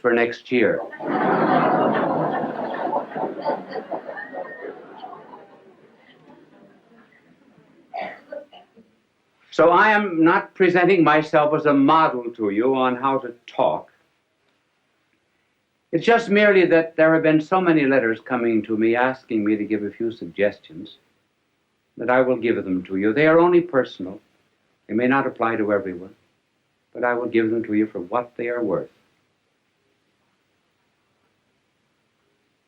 for next year. So I am not presenting myself as a model to you on how to talk. It's just merely that there have been so many letters coming to me asking me to give a few suggestions that I will give them to you. They are only personal. They may not apply to everyone, but I will give them to you for what they are worth.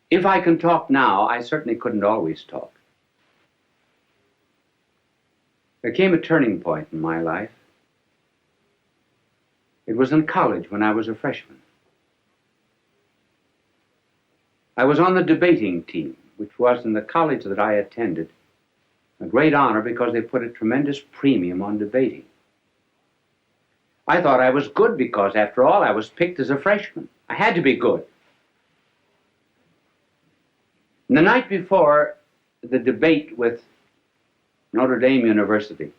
If I can talk now, I certainly couldn't always talk. There came a turning point in my life. It was in college when I was a freshman. I was on the debating team, which was in the college that I attended a great honor because they put a tremendous premium on debating. I thought I was good because, after all, I was picked as a freshman. I had to be good. And the night before the debate with Notre Dame University,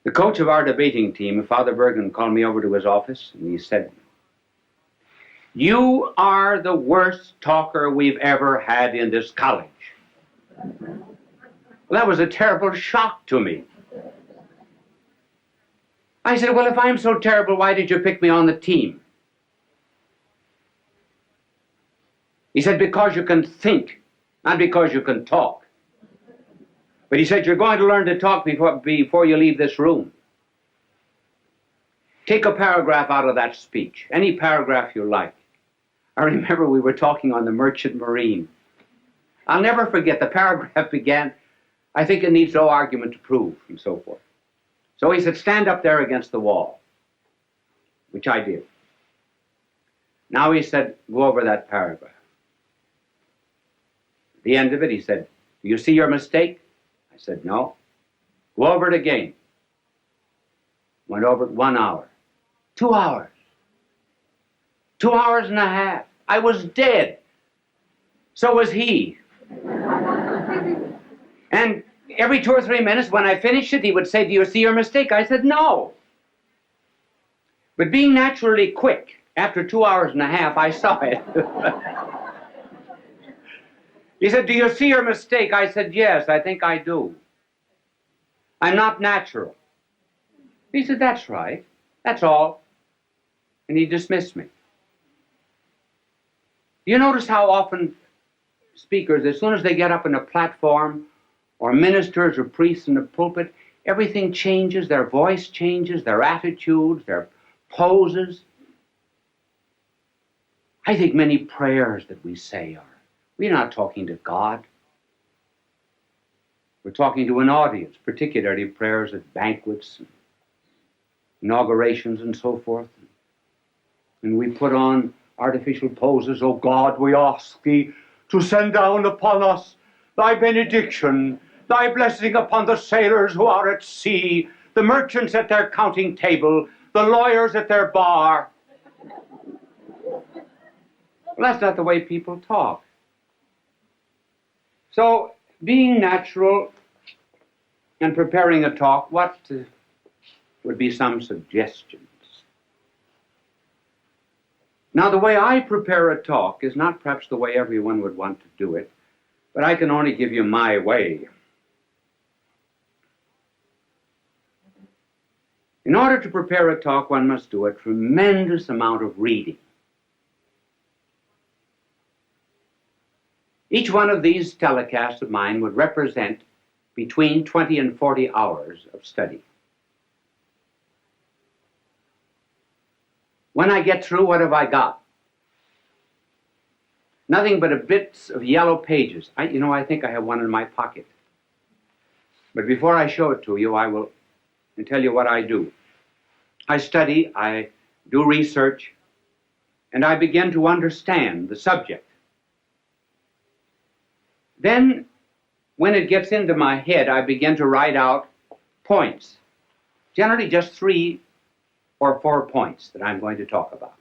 the coach of our debating team, Father Bergen, called me over to his office and he said, "You are the worst talker we've ever had in this college." Well, that was a terrible shock to me. I said, "Well, if I'm so terrible, why did you pick me on the team?" He said, "Because you can think, not because you can talk." But he said, "You're going to learn to talk before you leave this room. Take a paragraph out of that speech, any paragraph you like." I remember we were talking on the Merchant Marine. I'll never forget, the paragraph began, "I think it needs no argument to prove," and so forth. So he said, "Stand up there against the wall," which I did. Now he said, "Go over that paragraph." At the end of it, he said, "Do you see your mistake?" I said, "No." "Go over it again." Went over it 1 hour, 2 hours, 2 hours and a half. I was dead. So was he. And every 2 or 3 minutes when I finished it, he would say, "Do you see your mistake?" I said, "No." But being naturally quick, after 2 hours and a half, I saw it. He said, "Do you see your mistake?" I said, "Yes, I think I do. I'm not natural." He said, "That's right. That's all." And he dismissed me. Do you notice how often speakers, as soon as they get up on a platform, or ministers or priests in the pulpit, everything changes, their voice changes, their attitudes, their poses? I think many prayers that we say we're not talking to God. We're talking to an audience, particularly prayers at banquets, and inaugurations, and so forth. And we put on artificial poses. "Oh God, we ask thee to send down upon us thy benediction, thy blessing upon the sailors who are at sea, the merchants at their counting table, the lawyers at their bar." Well, that's not the way people talk. So, being natural and preparing a talk, what would be some suggestions? Now, the way I prepare a talk is not perhaps the way everyone would want to do it, but I can only give you my way. In order to prepare a talk, one must do a tremendous amount of reading. Each one of these telecasts of mine would represent between 20 and 40 hours of study. When I get through, what have I got? Nothing but a bits of yellow pages. I think I have one in my pocket. But before I show it to you, I will tell you what I do. I study, I do research, and I begin to understand the subject. Then, when it gets into my head, I begin to write out points. Generally just 3 or 4 points that I'm going to talk about.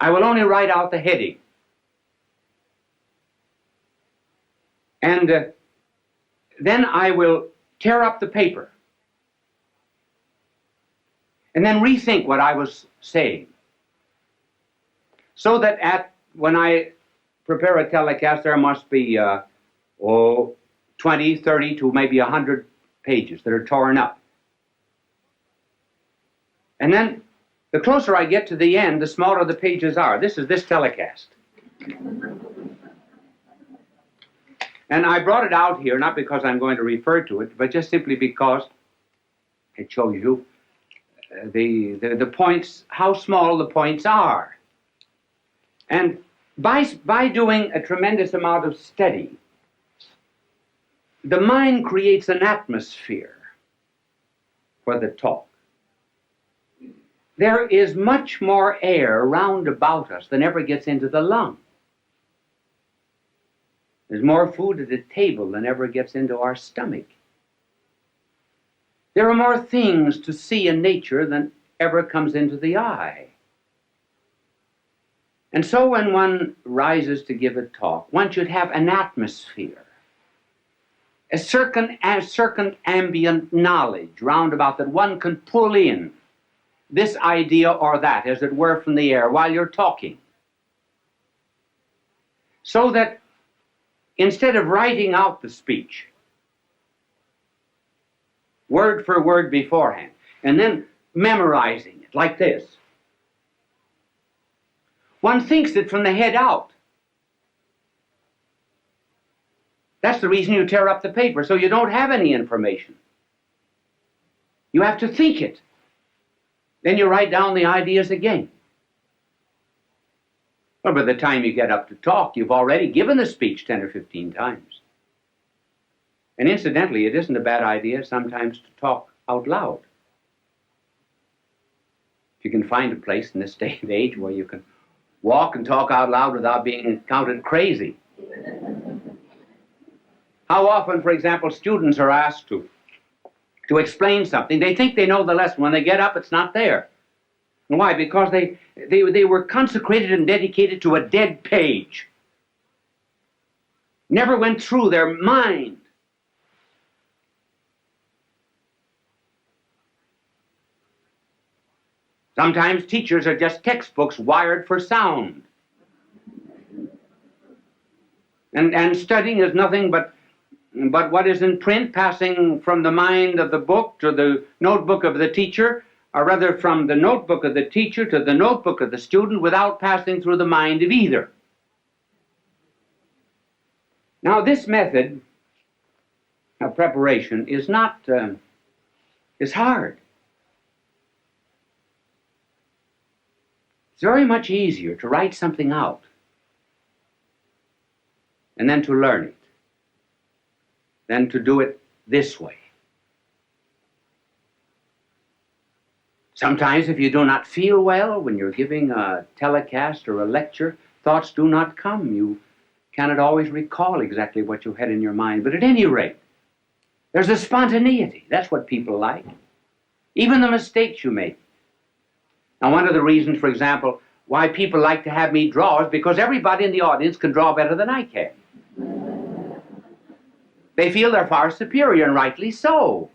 I will only write out the heading. And then I will tear up the paper. and then rethink what I was saying. So that when I prepare a telecast, there must be 20, 30 to maybe 100 pages that are torn up. And then the closer I get to the end, the smaller the pages are. This is this telecast. And I brought it out here, not because I'm going to refer to it, but just simply because it shows you the points, how small the points are. And by doing a tremendous amount of study, the mind creates an atmosphere for the talk. There is much more air round about us than ever gets into the lung. There's more food at the table than ever gets into our stomach. There are more things to see in nature than ever comes into the eye. And so when one rises to give a talk, one should have an atmosphere, a circumambient knowledge round about that one can pull in this idea or that, as it were, from the air while you're talking. So that instead of writing out the speech, word for word beforehand, and then memorizing it like this, one thinks it from the head out. That's the reason you tear up the paper, so you don't have any information. You have to think it. Then you write down the ideas again. Well, by the time you get up to talk, you've already given the speech 10 or 15 times. And incidentally, it isn't a bad idea sometimes to talk out loud. If you can find a place in this day and age where you can walk and talk out loud without being counted crazy. How often, for example, students are asked to explain something. They think they know the lesson. When they get up, it's not there. And why? Because they were consecrated and dedicated to a dead page. Never went through their mind. Sometimes teachers are just textbooks wired for sound. And studying is nothing but what is in print, passing from the mind of the book to the notebook of the teacher, or rather from the notebook of the teacher to the notebook of the student without passing through the mind of either. Now, this method of preparation is is hard. It's very much easier to write something out and then to learn it than to do it this way. Sometimes if you do not feel well when you're giving a telecast or a lecture, thoughts do not come. You cannot always recall exactly what you had in your mind. But at any rate, there's a spontaneity. That's what people like. Even the mistakes you make. Now, one of the reasons, for example, why people like to have me draw is because everybody in the audience can draw better than I can. They feel they're far superior, and rightly so.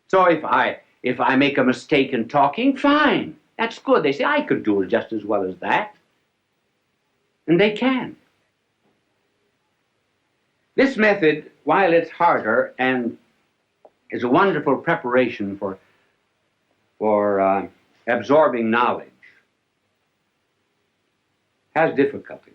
So if I make a mistake in talking, fine. That's good. They say, I could do it just as well as that. And they can. This method, while it's harder and is a wonderful preparation for absorbing knowledge, has difficulties.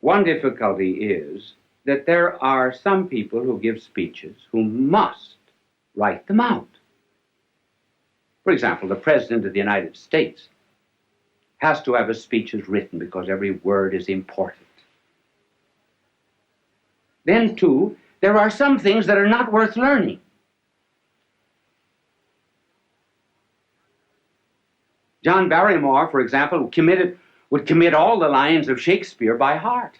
One difficulty is that there are some people who give speeches who must write them out. For example, the President of the United States has to have his speeches written because every word is important. Then, too, there are some things that are not worth learning. John Barrymore, for example, would commit all the lines of Shakespeare by heart.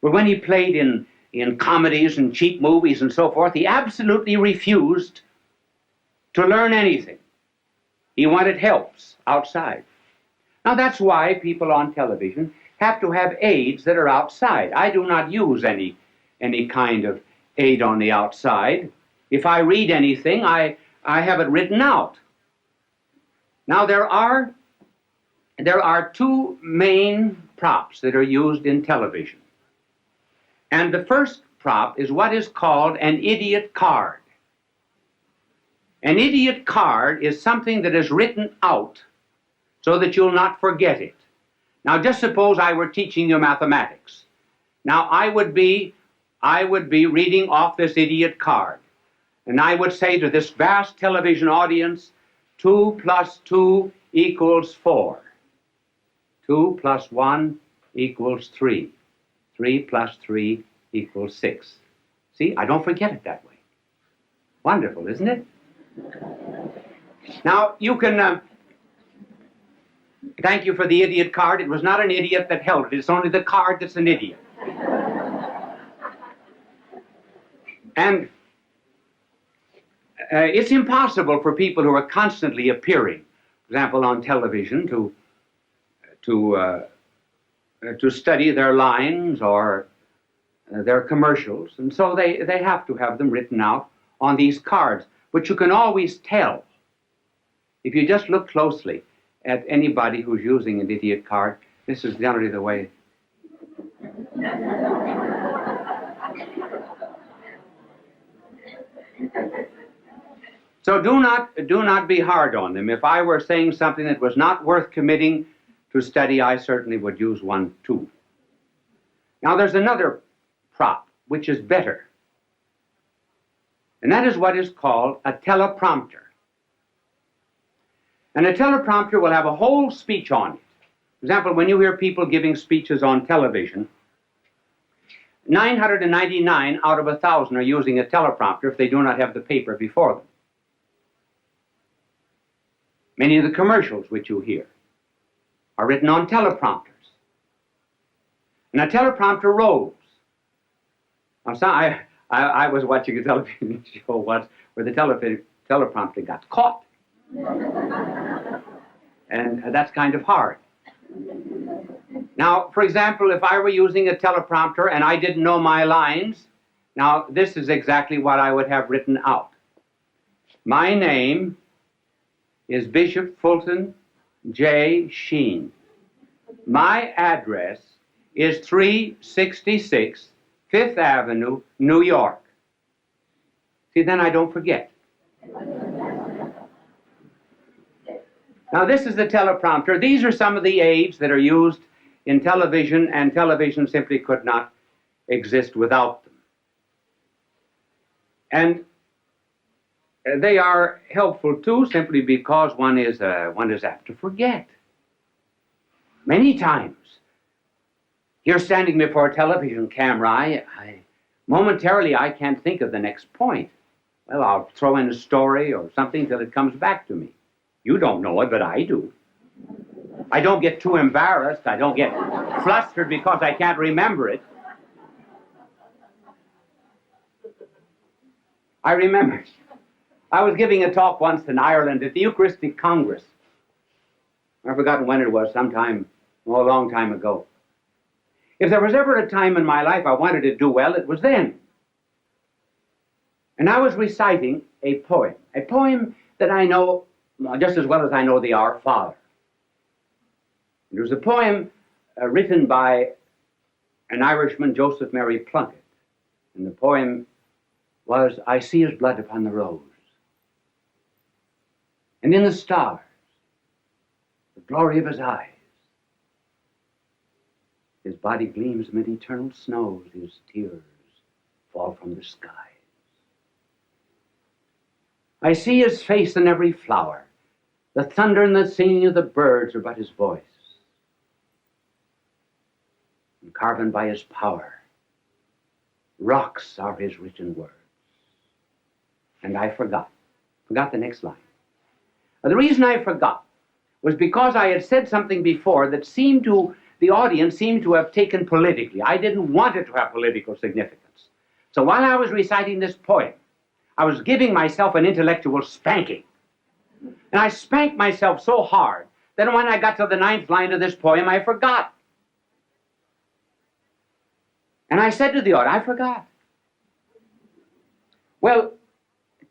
But when he played in comedies and cheap movies and so forth, he absolutely refused to learn anything. He wanted helps outside. Now that's why people on television have to have aids that are outside. I do not use any kind of aid on the outside. If I read anything, I have it written out. Now, there are two main props that are used in television. And the first prop is what is called an idiot card. An idiot card is something that is written out so that you'll not forget it. Now, just suppose I were teaching you mathematics. Now, I would be reading off this idiot card. And I would say to this vast television audience, 2 plus 2 equals 4. 2 plus 1 equals 3. 3 plus 3 equals 6. See, I don't forget it that way. Wonderful, isn't it? Now, you can... thank you for the idiot card. It was not an idiot that held it. It's only the card that's an idiot. And it's impossible for people who are constantly appearing, for example, on television, to study their lines or their commercials. And so they have to have them written out on these cards. But you can always tell, if you just look closely at anybody who's using an idiot card, this is generally the way. So do not be hard on them. If I were saying something that was not worth committing to study, I certainly would use one too. Now there's another prop which is better, and that is what is called a teleprompter. And a teleprompter will have a whole speech on it. For example, when you hear people giving speeches on television, 999 out of 1,000 are using a teleprompter if they do not have the paper before them. Many of the commercials which you hear are written on teleprompters. And a teleprompter rolls. Now, so I was watching a television show once where the teleprompter got caught. And that's kind of hard. Now, for example, if I were using a teleprompter and I didn't know my lines, now this is exactly what I would have written out. My name is Bishop Fulton J. Sheen. My address is 366 Fifth Avenue, New York. See, then I don't forget. Now, this is the teleprompter. These are some of the aids that are used in television, and television simply could not exist without them. And they are helpful, too, simply because one is apt to forget. Many times, you're standing before a television camera, momentarily I can't think of the next point. Well, I'll throw in a story or something till it comes back to me. You don't know it, but I do. I don't get too embarrassed. I don't get flustered because I can't remember it. I remember, I was giving a talk once in Ireland at the Eucharistic Congress. I've forgotten when it was, sometime, a long time ago. If there was ever a time in my life I wanted to do well, it was then. And I was reciting a poem that I know just as well as I know the Our Father. It was a poem written by an Irishman, Joseph Mary Plunkett. And the poem was, I see his blood upon the rose, and in the stars, the glory of his eyes. His body gleams amid eternal snows, his tears fall from the skies. I see his face in every flower. The thunder and the singing of the birds are but his voice. And carven by his power, rocks are his written words. And I forgot the next line. Now, the reason I forgot was because I had said something before that the audience seemed to have taken politically. I didn't want it to have political significance. So while I was reciting this poem, I was giving myself an intellectual spanking. And I spanked myself so hard that when I got to the 9th line of this poem, I forgot. And I said to the audience, I forgot. Well,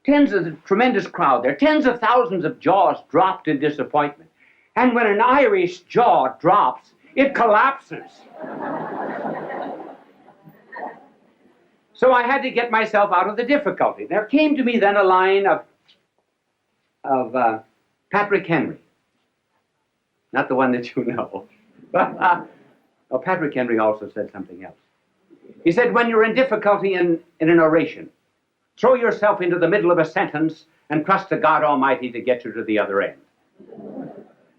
tremendous crowd there, tens of thousands of jaws dropped in disappointment. And when an Irish jaw drops, it collapses. So I had to get myself out of the difficulty. There came to me then a line of Patrick Henry. Not the one that you know. Oh, Patrick Henry also said something else. He said, when you're in difficulty in an oration, throw yourself into the middle of a sentence and trust to God Almighty to get you to the other end.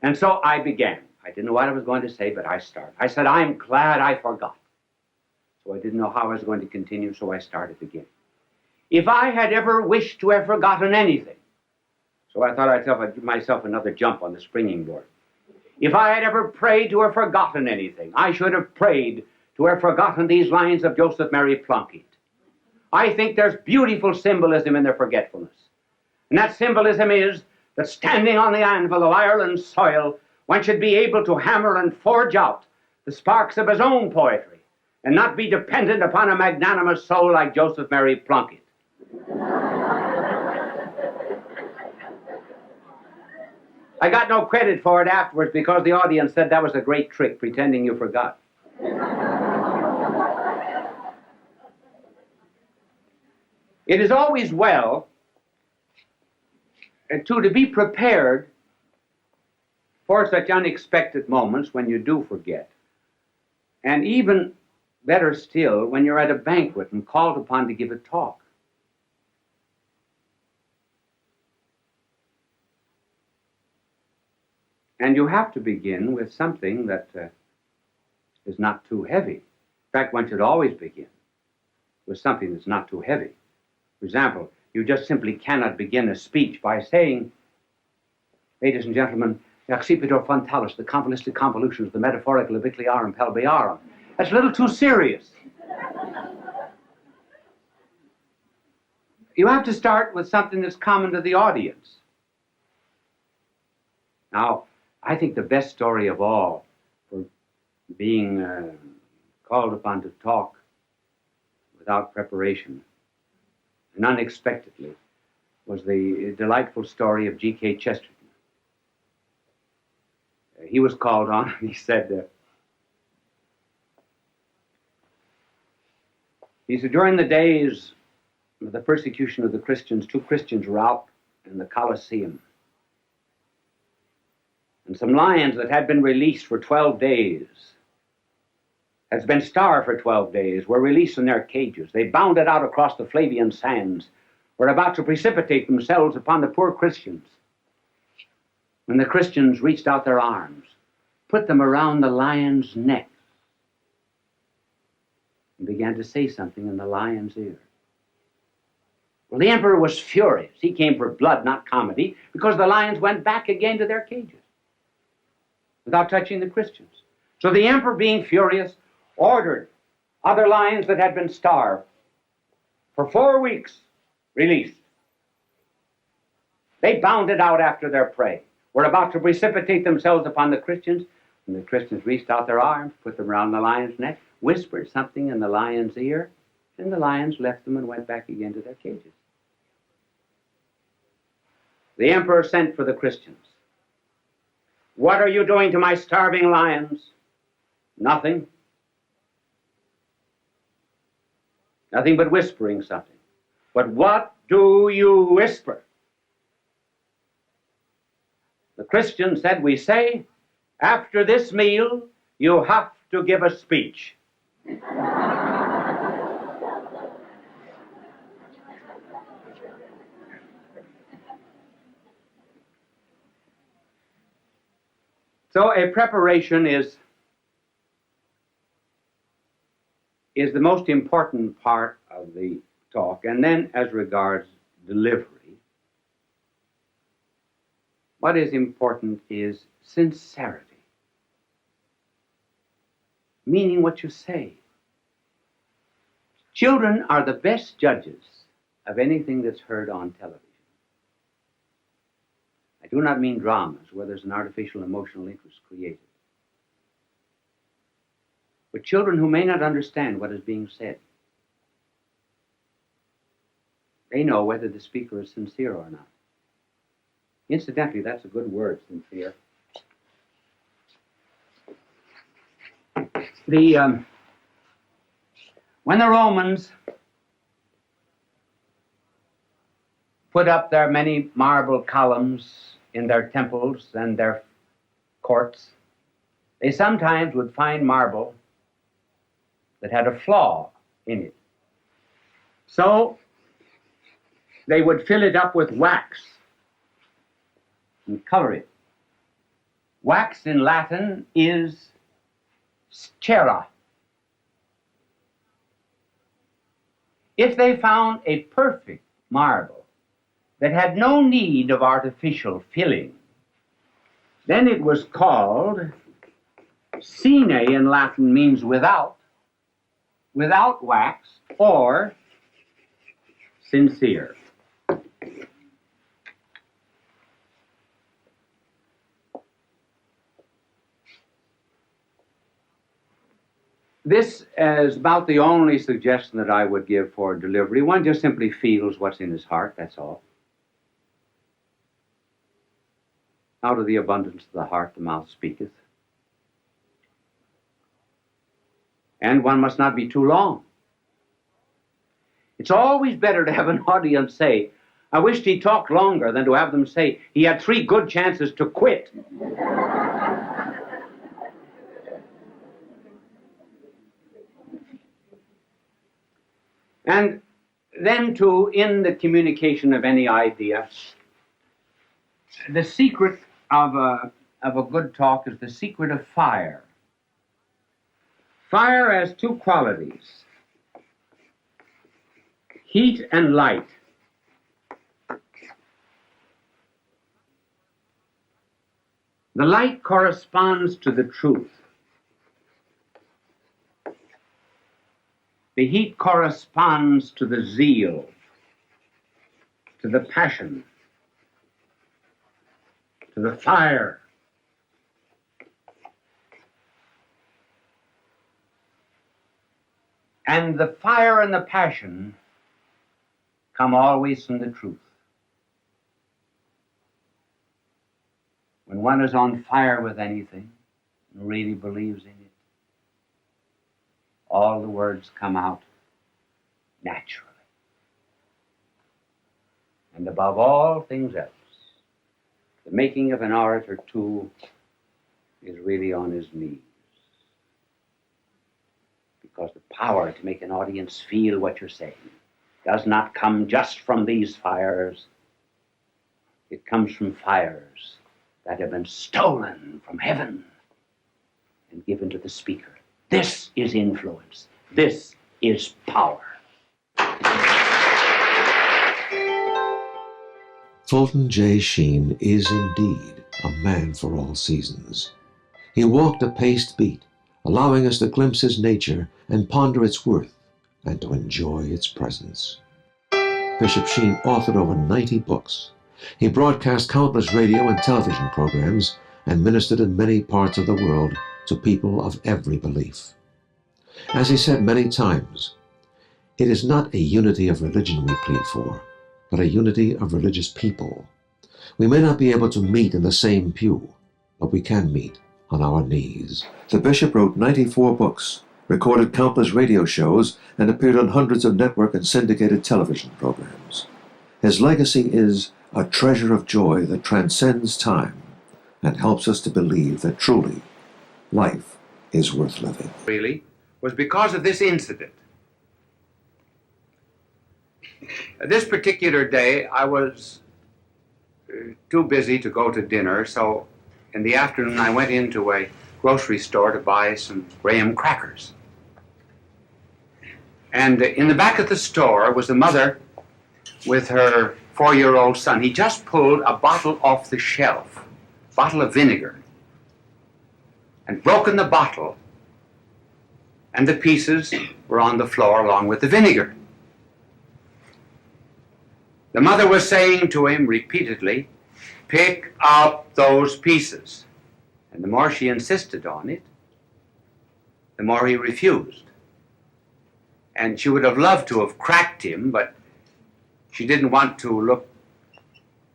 And so I began. I didn't know what I was going to say, but I started. I said, I'm glad I forgot. So I didn't know how I was going to continue, so I started again. If I had ever wished to have forgotten anything, so I thought I'd give myself another jump on the springing board. If I had ever prayed to have forgotten anything, I should have prayed to have forgotten these lines of Joseph Mary Plunkett. I think there's beautiful symbolism in their forgetfulness. And that symbolism is that standing on the anvil of Ireland's soil, one should be able to hammer and forge out the sparks of his own poetry and not be dependent upon a magnanimous soul like Joseph Mary Plunkett. I got no credit for it afterwards because the audience said that was a great trick, pretending you forgot. It is always well to be prepared for such unexpected moments when you do forget. And even better still, when you're at a banquet and called upon to give a talk. And you have to begin with something that is not too heavy. In fact, one should always begin with something that's not too heavy. For example, you just simply cannot begin a speech by saying, ladies and gentlemen, accipitur frontalis, the convoluted convolutions, the metaphorical abicliarum pelviarum. That's a little too serious. You have to start with something that's common to the audience. Now, I think the best story of all for being called upon to talk without preparation and unexpectedly was the delightful story of G.K. Chesterton. He was called on and he said, during the days of the persecution of the Christians, 2 Christians were out in the Colosseum. And some lions that had been released for 12 days, had been starved for 12 days, were released in their cages. They bounded out across the Flavian sands, were about to precipitate themselves upon the poor Christians. When the Christians reached out their arms, put them around the lion's neck, and began to say something in the lion's ear. Well, the emperor was furious. He came for blood, not comedy, because the lions went back again to their cages without touching the Christians. So the emperor, being furious, ordered other lions that had been starved for 4 weeks released. They bounded out after their prey, were about to precipitate themselves upon the Christians, and the Christians reached out their arms, put them around the lion's neck, whispered something in the lion's ear, and the lions left them and went back again to their cages. The emperor sent for the Christians. What are you doing to my starving lions? Nothing. Nothing but whispering something. But what do you whisper? The Christian said, we say, after this meal, you have to give a speech. So a preparation is the most important part of the talk. And then as regards delivery, what is important is sincerity, meaning what you say. Children are the best judges of anything that's heard on television. I do not mean dramas where there's an artificial emotional interest created. But children who may not understand what is being said. they know whether the speaker is sincere or not. Incidentally, that's a good word, sincere. When the Romans put up their many marble columns in their temples and their courts, they sometimes would find marble that had a flaw in it. So they would fill it up with wax and color it. Wax in Latin is cera. If they found a perfect marble that had no need of artificial filling, then it was called sine in Latin, means without wax, or sincere. This is about the only suggestion that I would give for delivery. One just simply feels what's in his heart, that's all. Out of the abundance of the heart, the mouth speaketh. And one must not be too long. It's always better to have an audience say, I wished he talked longer, than to have them say, he had 3 good chances to quit. And then in the communication of any idea, the secret of a good talk is the secret of fire. Fire has 2 qualities, heat and light. The light corresponds to the truth. The heat corresponds to the zeal, to the passion, to the fire. And the fire and the passion come always from the truth. When one is on fire with anything and really believes in it, all the words come out naturally. And above all things else, the making of an orator, too, is really on his knees. Because the power to make an audience feel what you're saying does not come just from these fires. It comes from fires that have been stolen from heaven and given to the speaker. This is influence. This is power. Fulton J. Sheen is indeed a man for all seasons. He walked a paced beat, allowing us to glimpse his nature and ponder its worth and to enjoy its presence. Bishop Sheen authored over 90 books. He broadcast countless radio and television programs and ministered in many parts of the world to people of every belief. As he said many times, it is not a unity of religion we plead for, but a unity of religious people. We may not be able to meet in the same pew, but we can meet on our knees. The bishop wrote 94 books, recorded countless radio shows, and appeared on hundreds of network and syndicated television programs. His legacy is a treasure of joy that transcends time and helps us to believe that truly life is worth living. Really, was because of this incident. This particular day, I was too busy to go to dinner, so in the afternoon I went into a grocery store to buy some graham crackers. And in the back of the store was a mother with her 4-year-old son. He just pulled a bottle off the shelf, bottle of vinegar, and broken the bottle, and the pieces were on the floor along with the vinegar. The mother was saying to him repeatedly, "Pick up those pieces." And the more she insisted on it, the more he refused. And she would have loved to have cracked him, but she didn't want to look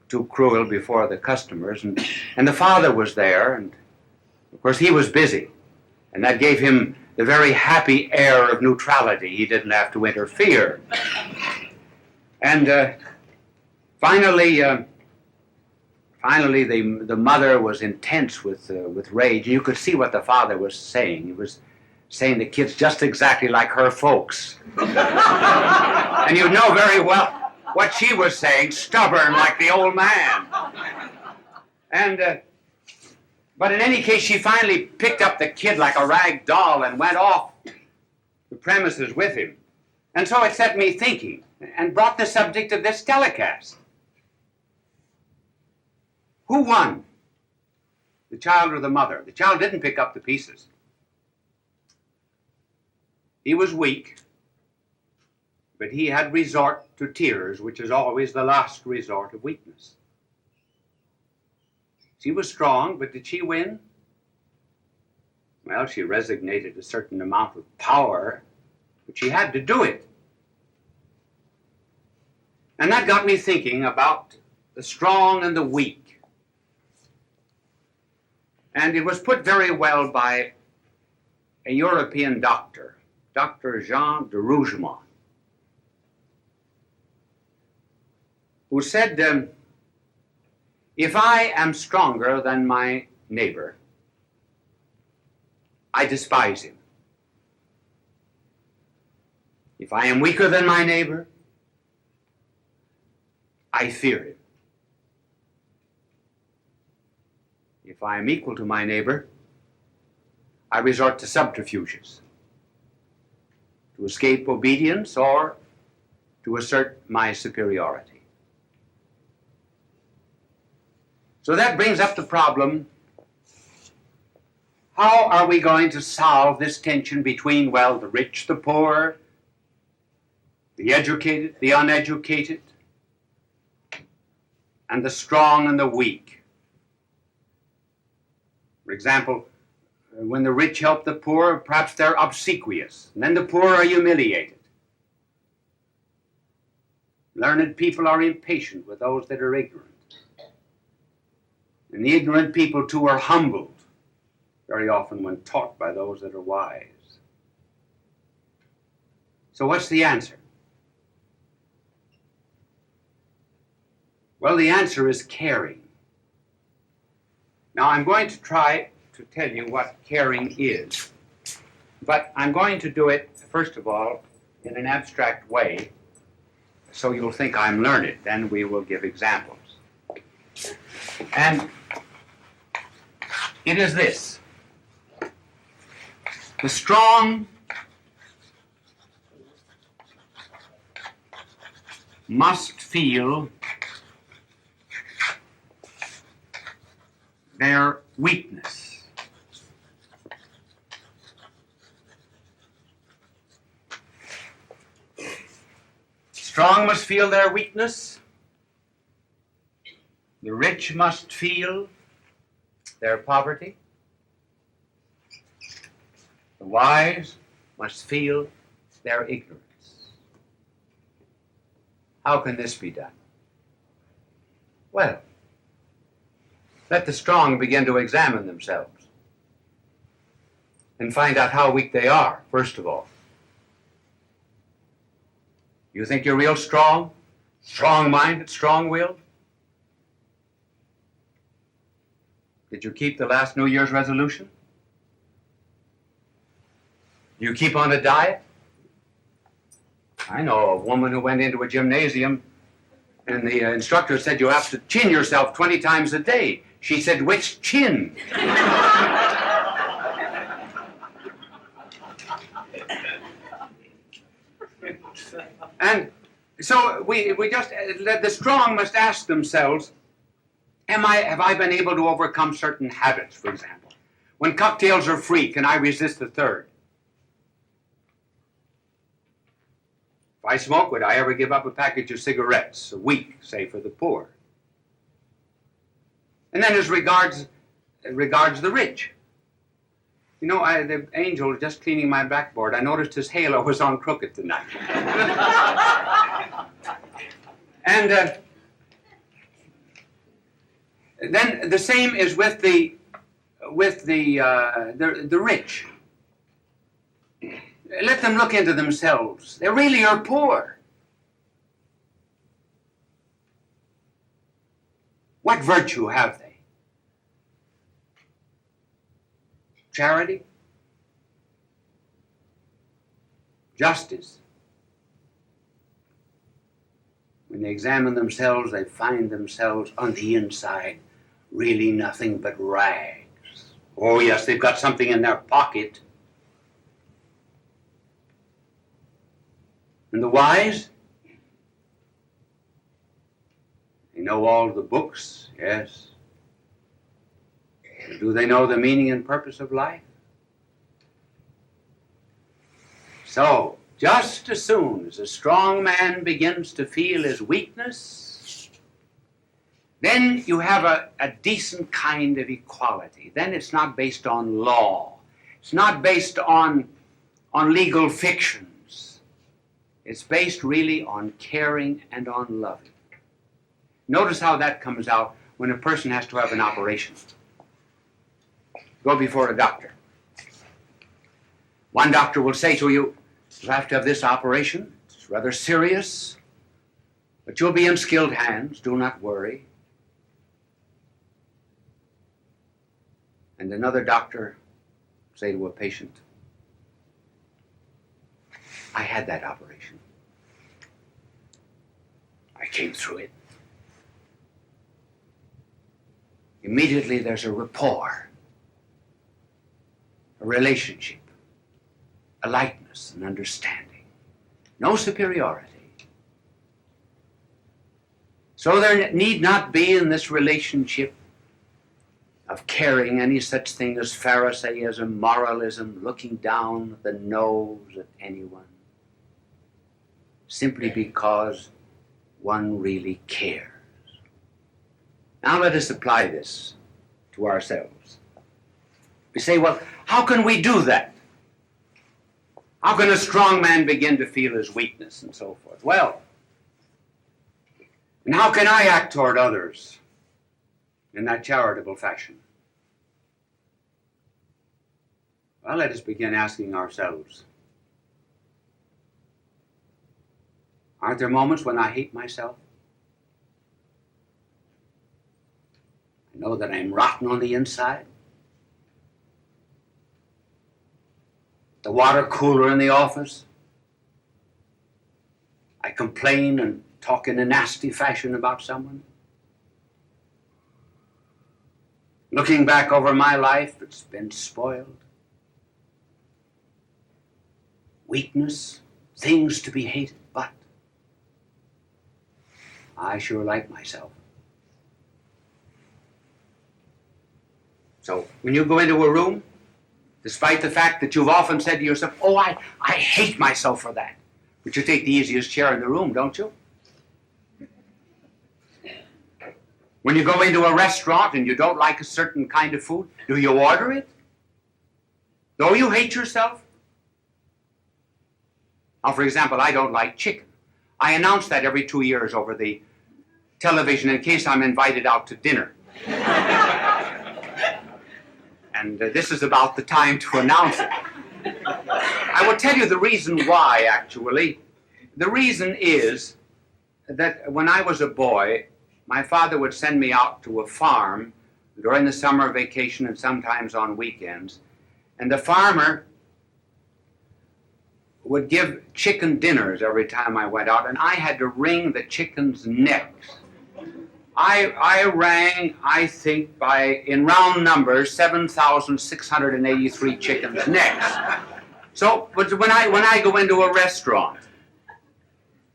too cruel before the customers, and the father was there, and of course he was busy, and that gave him the very happy air of neutrality. He didn't have to interfere. And finally, the mother was intense with rage, and you could see what the father was saying. He was saying the kid's just exactly like her folks. And you know very well what she was saying, stubborn like the old man. And but in any case, she finally picked up the kid like a rag doll and went off the premises with him. And so it set me thinking and brought the subject of this telecast. Who won? The child or the mother? The child didn't pick up the pieces. He was weak, but he had resort to tears, which is always the last resort of weakness. She was strong, but did she win? Well, she resignated a certain amount of power, but she had to do it. And that got me thinking about the strong and the weak. And it was put very well by a European doctor, Dr. Jean de Rougemont, who said, if I am stronger than my neighbor, I despise him. If I am weaker than my neighbor, I fear him. If I am equal to my neighbor, I resort to subterfuges to escape obedience or to assert my superiority. So that brings up the problem, how are we going to solve this tension between, well, the rich, the poor, the educated, the uneducated, and the strong and the weak? For example, when the rich help the poor, perhaps they're obsequious, and then the poor are humiliated. Learned people are impatient with those that are ignorant. And the ignorant people, too, are humbled very often when taught by those that are wise. So what's the answer? Well, the answer is caring. Now, I'm going to try to tell you what caring is, but I'm going to do it, first of all, in an abstract way, so you'll think I'm learned. Then we will give examples. And it is this. The strong must feel their weakness. Strong must feel their weakness. The rich must feel their poverty. The wise must feel their ignorance. How can this be done? Well, let the strong begin to examine themselves and find out how weak they are, first of all. You think you're real strong? Strong-minded, strong-willed? Did you keep the last New Year's resolution? Do you keep on a diet? I know a woman who went into a gymnasium and the instructor said you have to chin yourself 20 times a day. She said, which chin? And so we just, the strong must ask themselves, have I been able to overcome certain habits, for example? When cocktails are free, can I resist the third? If I smoke, would I ever give up a package of cigarettes a week, say, for the poor? And then as regards the rich. You know, the angel was just cleaning my backboard. I noticed his halo was on crooked tonight. And then the same is with the rich. Let them look into themselves. They really are poor. What virtue have they? Charity? Justice? When they examine themselves, they find themselves on the inside really nothing but rags. Oh yes, they've got something in their pocket. And the wise? They know all the books, yes. But do they know the meaning and purpose of life? So, just as soon as a strong man begins to feel his weakness, then you have a decent kind of equality. Then it's not based on law. It's not based on legal fictions. It's based really on caring and on loving. Notice how that comes out when a person has to have an operation. Go before a doctor. One doctor will say to you, "You'll have to have this operation. It's rather serious, but you'll be in skilled hands. Do not worry." And another doctor will say to a patient, "I had that operation. I came through it." Immediately there's a rapport, a relationship, a likeness, an understanding. No superiority. So there need not be in this relationship of caring any such thing as Pharisaism, moralism, looking down the nose at anyone, simply because one really cares. Now let us apply this to ourselves. We say, well, how can we do that? How can a strong man begin to feel his weakness and so forth? Well, and how can I act toward others in that charitable fashion? Well, let us begin asking ourselves, aren't there moments when I hate myself? I know that I'm rotten on the inside. The water cooler in the office. I complain and talk in a nasty fashion about someone. Looking back over my life, it's been spoiled. Weakness, things to be hated, but I sure like myself. So when you go into a room, despite the fact that you've often said to yourself, "Oh, I hate myself for that," but you take the easiest chair in the room, don't you? When you go into a restaurant and you don't like a certain kind of food, do you order it? Though you hate yourself? Now, for example, I don't like chicken. I announce that every 2 years over the television in case I'm invited out to dinner. And this is about the time to announce it. I will tell you the reason why, actually. The reason is that when I was a boy, my father would send me out to a farm during the summer vacation and sometimes on weekends. And the farmer would give chicken dinners every time I went out, and I had to wring the chickens' necks. I rang, I think, in round numbers, 7,683 chickens' necks. So when I go into a restaurant,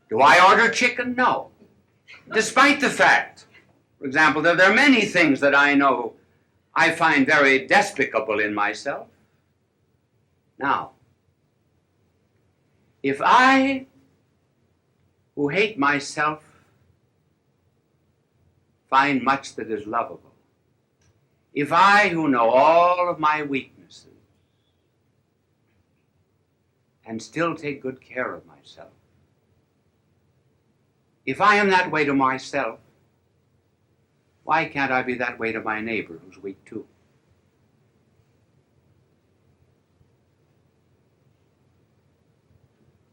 do I order chicken? No. Despite the fact, for example, that there are many things that I know I find very despicable in myself. Now, if I, who hate myself, find much that is lovable, if I, who know all of my weaknesses, and still take good care of myself, If I am that way to myself, why can't I be that way to my neighbor who's weak too?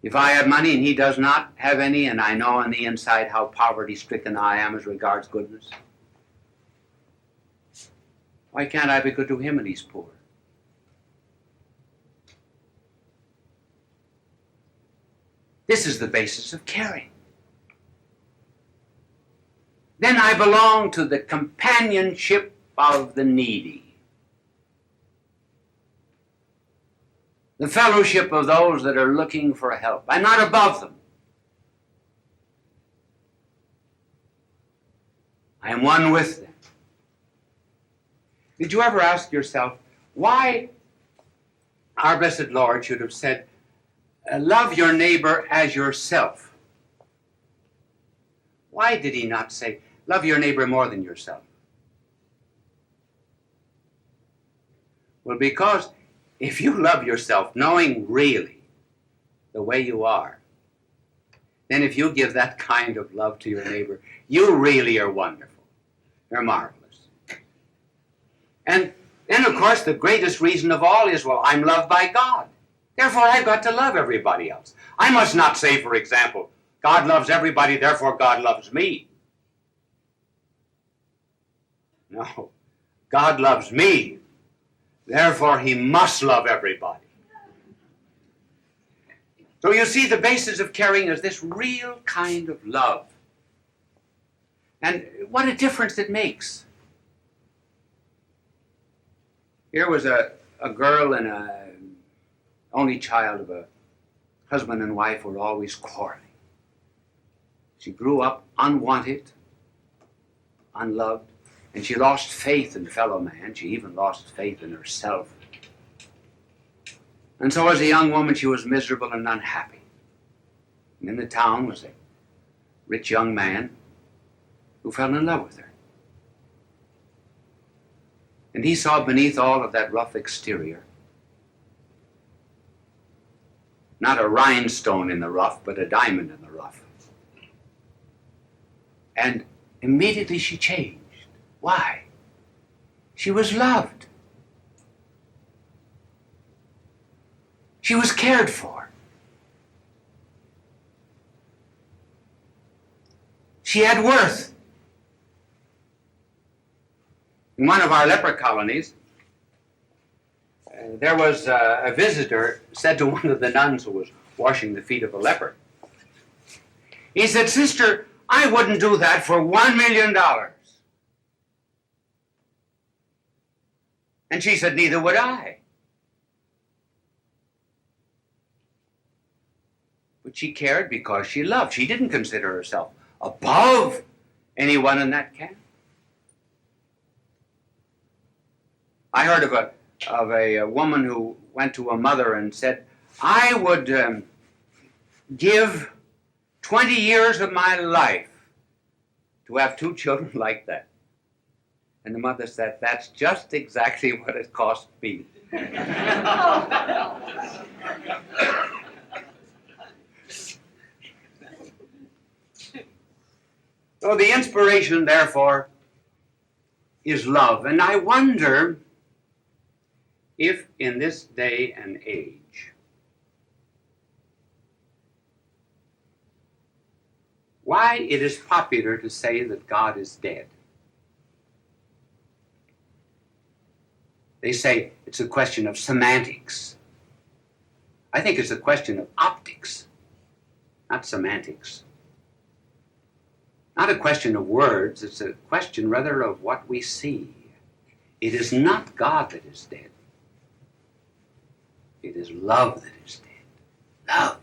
If I have money and he does not have any, and I know on the inside how poverty-stricken I am as regards goodness, why can't I be good to him and he's poor? This is the basis of caring. Then I belong to the companionship of the needy, the fellowship of those that are looking for help. I'm not above them. I am one with them. Did you ever ask yourself why our blessed Lord should have said, love your neighbor as yourself? Why did he not say, love your neighbor more than yourself? Well, because if you love yourself, knowing really the way you are, then if you give that kind of love to your neighbor, you really are wonderful. You're marvelous. And then, of course, the greatest reason of all is, well, I'm loved by God. Therefore, I've got to love everybody else. I must not say, for example, God loves everybody, therefore God loves me. No. God loves me, therefore he must love everybody. So you see, the basis of caring is this real kind of love. And what a difference it makes. Here was a girl and a only child of a husband and wife who were always quarreling. She grew up unwanted, unloved, and she lost faith in fellow man. She even lost faith in herself. And so as a young woman, she was miserable and unhappy. And in the town was a rich young man who fell in love with her. And he saw beneath all of that rough exterior not a rhinestone in the rough, but a diamond in the rough. And immediately she changed. Why? She was loved. She was cared for. She had worth. In one of our leper colonies, there was a visitor said to one of the nuns who was washing the feet of a leper. He said, "Sister, I wouldn't do that for $1 million. And she said, "Neither would I." But she cared because she loved. She didn't consider herself above anyone in that camp. I heard of a woman who went to a mother and said, "I would give 20 years of my life to have 2 children like that." And the mother said, "That's just exactly what it cost me." So the inspiration, therefore, is love. And I wonder if in this day and age, why it is popular to say that God is dead. They say it's a question of semantics. I think it's a question of optics, not semantics. Not a question of words, it's a question rather of what we see. It is not God that is dead. It is love that is dead. Love.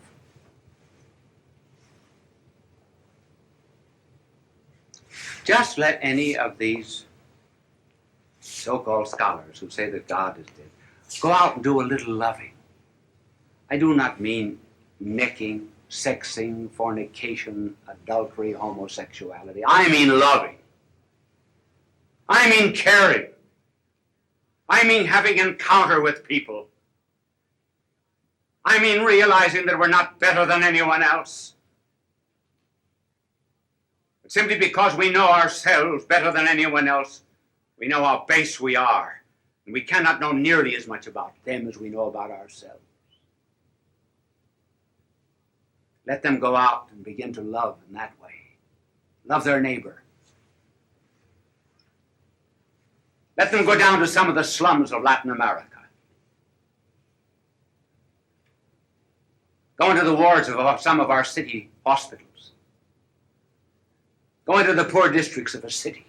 Just let any of these so-called scholars who say that God is dead go out and do a little loving. I do not mean necking, sexing, fornication, adultery, homosexuality. I mean loving. I mean caring. I mean having encounter with people. I mean realizing that we're not better than anyone else. But simply because we know ourselves better than anyone else, we know how base we are, and we cannot know nearly as much about them as we know about ourselves. Let them go out and begin to love in that way. Love their neighbor. Let them go down to some of the slums of Latin America. Go into the wards of some of our city hospitals. Go into the poor districts of a city.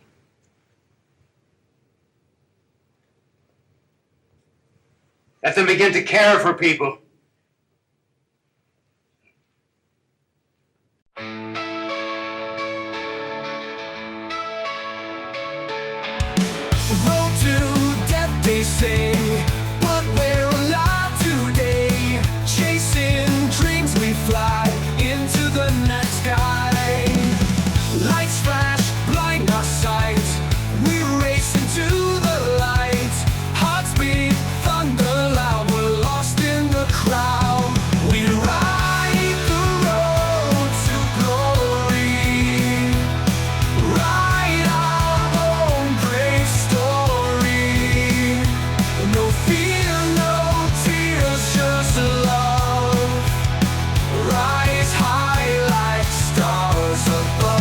Let them begin to care for people. Road to death, they say, but we're alive today. Chasing dreams, we fly into the night sky. Lights flash, blind our sight. We race into the light. Hearts beat, thunder loud. We're lost in the crowd. We ride the road to glory. Write our own great story. No fear, no tears, just love. Rise high like stars above.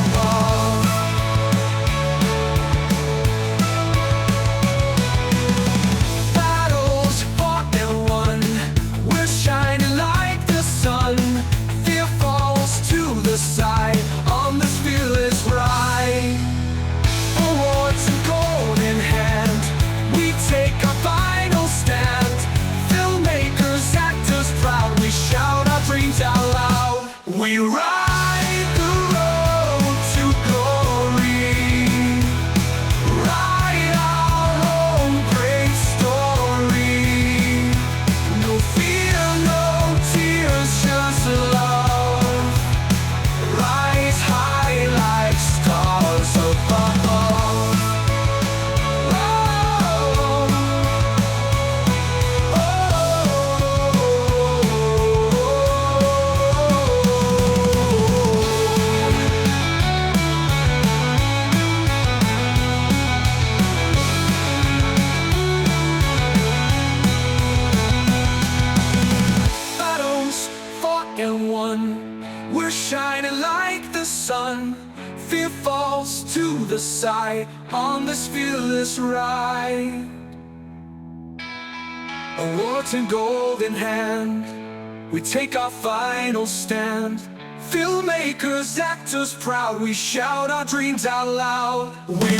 Battles fought and won. We're shining like the sun. Fear falls to the side on this fearless ride. Awards and gold in hand, we take our final stand. Filmmakers, actors proud, we shout our dreams out loud. We ride the road to glory. Write our own great story. No fear, no tears, just love. Rise high like stars above. Battles fought and won. We're shining like the sun. Fear falls to the side on this fearless ride. Awards and gold in hand, we take our final stand. Filmmakers, actors proud, we shout our dreams out loud. We